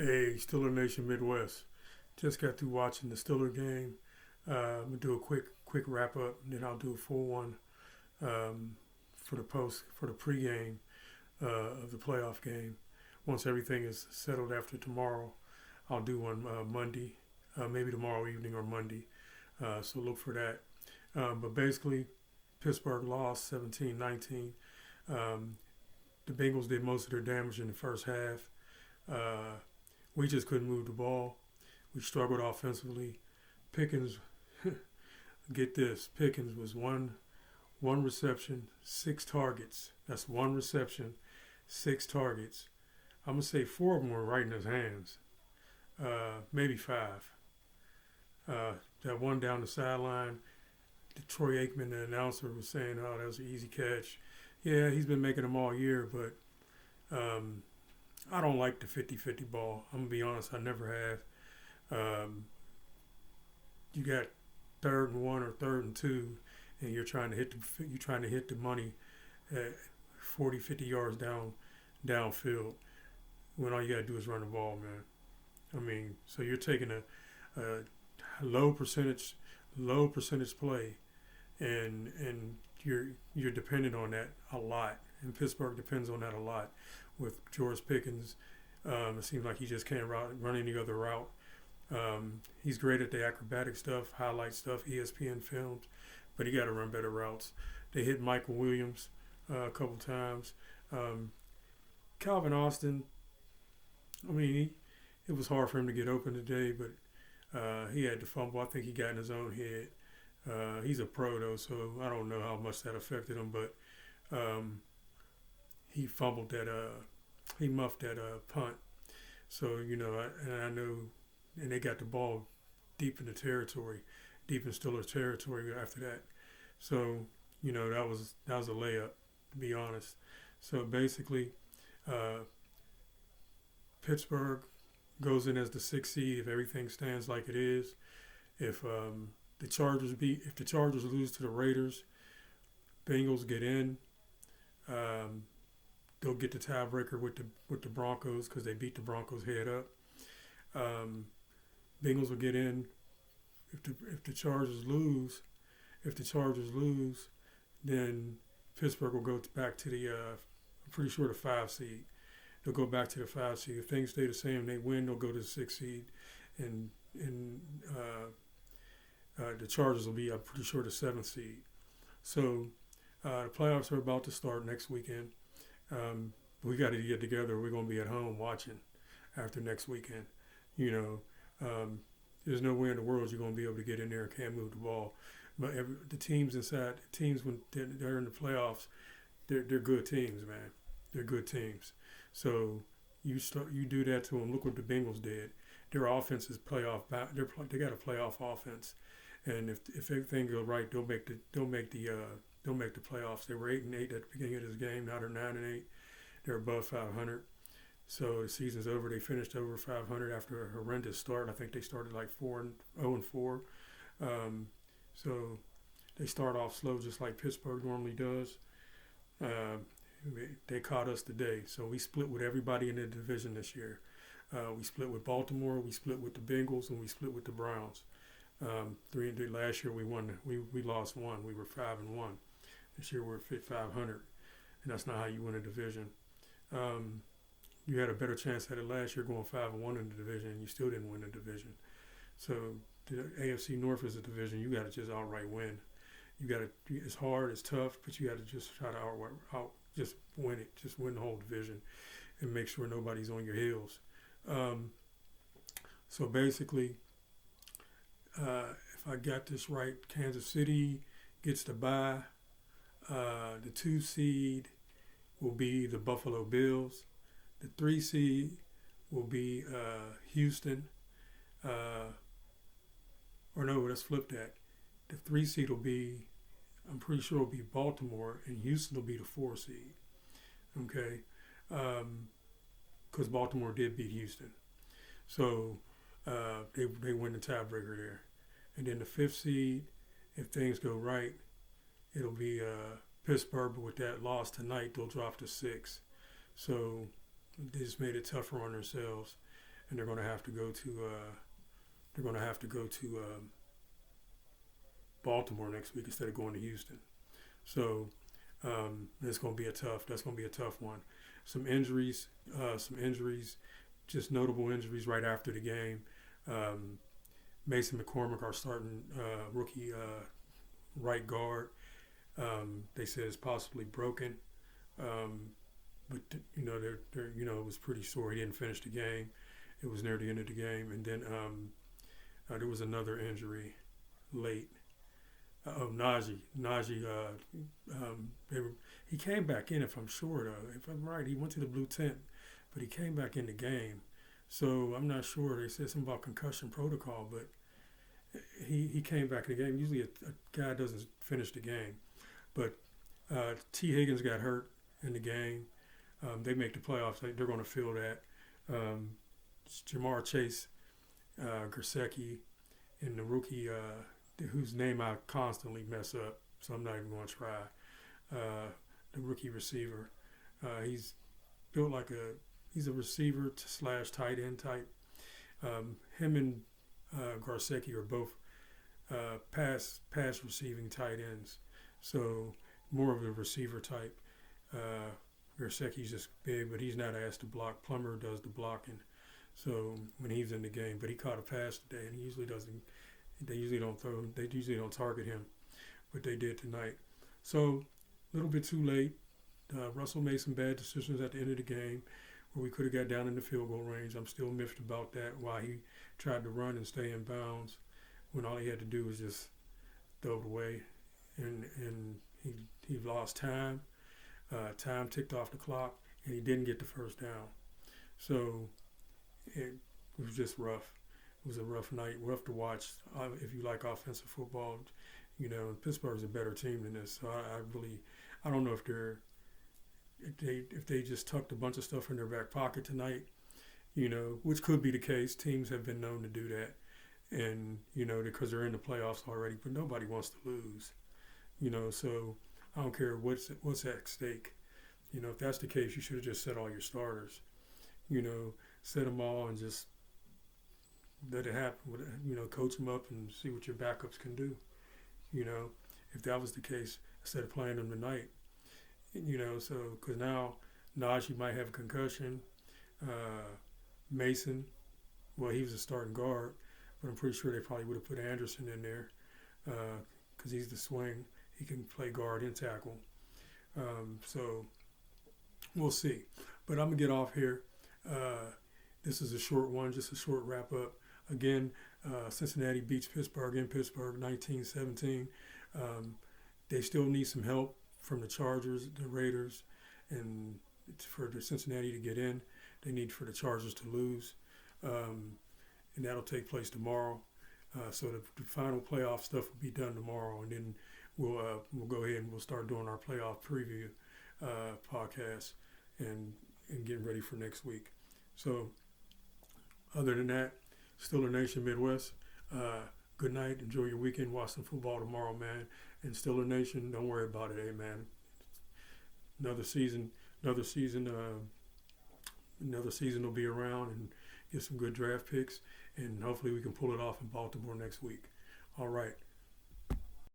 Hey, Steeler Nation Midwest. Just got through watching the Steeler game. I'm gonna do a quick wrap up, and then I'll do a full one um, for the pregame of the playoff game. Once everything is settled after tomorrow, I'll do one Monday, maybe tomorrow evening or Monday. So look for that. But basically, Pittsburgh lost 17-19. Um, the Bengals did most of their damage in the first half. Uh, we just couldn't move the ball. We struggled offensively. Pickens, get this, Pickens was one reception, 6 targets. That's one reception, 6 targets. I'm gonna say 4 of them were right in his hands, maybe 5. That one down the sideline, Troy Aikman, the announcer, was saying, "Oh, that was an easy catch." Yeah, he's been making them all year, but um, I don't like the 50-50 ball. I'm gonna be honest, I never have. You got 3rd and 1 or 3rd and 2, and you're trying to hit the money at 40, 50 yards downfield when all you gotta do is run the ball, man. I mean, so you're taking a low percentage play, and you're dependent on that a lot. And Pittsburgh depends on that a lot with George Pickens. It seems like he just can't run any other route. He's great at the acrobatic stuff, highlight stuff, ESPN films, but he got to run better routes. They hit Michael Williams a couple times. Um, Calvin Austin, I mean, it was hard for him to get open today, but he had to fumble. I think he got in his own head. He's a pro, though, so I don't know how much that affected him, but um, he fumbled he muffed that punt. So, I know, and they got the ball deep in the territory, deep in Steelers territory after that. So, that was a layup, to be honest. So basically, uh, Pittsburgh goes in as the 6th seed if everything stands like it is. If if the Chargers lose to the Raiders, Bengals get in. Um, they'll get the tiebreaker with the Broncos because they beat the Broncos head up. Um, Bengals will get in if the Chargers lose. If the Chargers lose, then Pittsburgh will go back to I'm pretty sure the 5 seed. They'll go back to the 5 seed. If things stay the same, they win. They'll go to the 6 seed, and the Chargers will be, I'm pretty sure, the 7th seed. So the playoffs are about to start next weekend. We got to get together. We're going to be at home watching after next weekend. You know, there's no way in the world you're going to be able to get in there and can't move the ball. But the teams when they're in the playoffs, they're good teams, man. They're good teams. So you do that to them. Look what the Bengals did. Their offense is playoff. They got a playoff offense, and if everything goes right, they'll make the playoffs. They were 8-8 at the beginning of this game. Now they're 9-8. They're above 500. So the season's over. They finished over 500 after a horrendous start. I think they started like 0-4. So they start off slow, just like Pittsburgh normally does. They caught us today. So we split with everybody in the division this year. We split with Baltimore, we split with the Bengals, and we split with the Browns. 3-3 last year we won. We lost 1. We were 5-1. This year we're 500, and that's not how you win a division. You had a better chance at it last year going 5-1 in the division, and you still didn't win the division. So the AFC North is a division you got to just outright win. You got to. It's hard, it's tough, but you got to just try to just win it. Just win the whole division, and make sure nobody's on your heels. So basically, if I got this right, Kansas City gets the bye. The 2 seed will be the Buffalo Bills. The 3 seed will be Houston. Or no, let's flip that. The 3 seed will be, I'm pretty sure, will be Baltimore, and Houston will be the 4 seed. Okay, because Baltimore did beat Houston, so they win the tiebreaker there. And then the 5th seed, if things go right, it'll be Pittsburgh. But with that loss tonight, they'll drop to 6. So they just made it tougher on themselves. and they're going to have to go to Baltimore next week instead of going to Houston. So that's going to be a tough one. Some injuries, just notable injuries right after the game. Mason McCormick, our starting rookie right guard, they said it's possibly broken, but it was pretty sore. He didn't finish the game. It was near the end of the game, and then there was another injury late. Najee. He came back in, if I'm sure, though. If I'm right, he went to the blue tent, but he came back in the game. So I'm not sure. They said something about concussion protocol, but he came back in the game. Usually a guy doesn't finish the game. But T. Higgins got hurt in the game. They make the playoffs. They're going to feel that. Jamar Chase, Gesicki, and the rookie whose name I constantly mess up, so I'm not even going to try. The rookie receiver. He's built like he's a receiver / tight end type. Him and Gesicki are both pass receiving tight ends, so more of a receiver type. Gesicki's just big, but he's not asked to block. Plummer does the blocking, so when he's in the game, but he caught a pass today, and he usually doesn't. They usually don't throw. They usually don't target him, but they did tonight. So a little bit too late. Russell made some bad decisions at the end of the game where we could have got down in the field goal range. I'm still miffed about that, why he tried to run and stay in bounds when all he had to do was just throw it away. And he lost time. Time ticked off the clock, and he didn't get the first down. So it was just rough. It was a rough night, rough to watch. If you like offensive football, Pittsburgh's a better team than this. So I don't know if they just tucked a bunch of stuff in their back pocket tonight, which could be the case. Teams have been known to do that, and because they're in the playoffs already. But nobody wants to lose, So I don't care what's at stake. If that's the case, you should have just set all your starters. Set them all and just let it happen. Coach them up and see what your backups can do. If that was the case, instead of playing them tonight. So because now Najee might have a concussion. Mason, well, he was a starting guard, but I'm pretty sure they probably would have put Anderson in there because he's the swing. He can play guard and tackle. So we'll see. But I'm going to get off here. This is a short one, just a short wrap up. Again, Cincinnati beats Pittsburgh in Pittsburgh 19-17. They still need some help from the Chargers, the Raiders, and for the Cincinnati to get in. They need for the Chargers to lose, and that'll take place tomorrow. So the final playoff stuff will be done tomorrow, and then we'll go ahead and we'll start doing our playoff preview podcast and getting ready for next week. So other than that, Steeler Nation Midwest, good night. Enjoy your weekend. Watch some football tomorrow, man. And Steeler Nation, don't worry about it, hey, man. Another season will be around and get some good draft picks, and hopefully we can pull it off in Baltimore next week. All right.